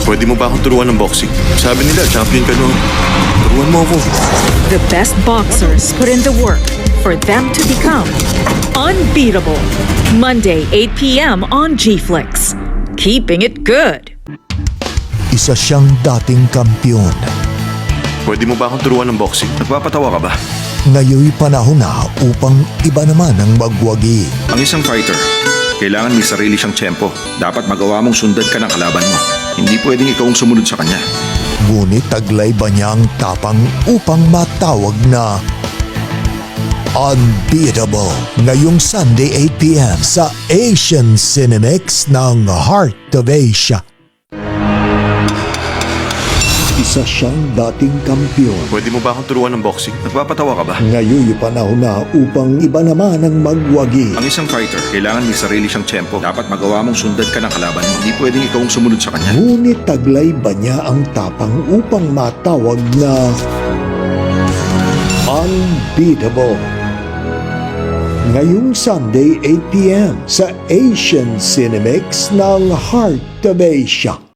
Pwede mo ba akong turuan ng boxing? Sabi nila, champion ka noon. Turuan mo ako. The best boxers put in the work for them to become unbeatable. Monday, 8 p.m. on G-Flix. Keeping it good. Isa siyang dating kampiyon. Pwede mo ba akong turuan ng boxing? Nagpapatawa ka ba? Ngayon'y panahon na upang iba naman ang magwagi. Ang isang fighter, kailangan may sarili siyang tiyempo. Dapat magawa mong sundan ka ng kalaban mo. Hindi pwedeng ikaw ang sumunod sa kanya. Ngunit taglay ba niya ang tapang upang matawag na unbeatable? Ngayong Sunday 8 p.m. sa Asian Cinemix ng Heart of Asia. Isa siyang dating kampiyon. Pwede mo ba akong turuan ng boxing? Nagpapatawa ka ba? Ngayon'y panahon na upang iba naman ang magwagi. Ang isang fighter, kailangan may sarili siyang tiyempo. Dapat magawa mong sundan ka ng kalaban mo. Hindi pwedeng ikaw ang sumunod sa kanya. Ngunit taglay ba niya ang tapang upang matawag na unbeatable? Ngayong Sunday 8 p.m. sa Asian Cinemix ng Heart of Asia.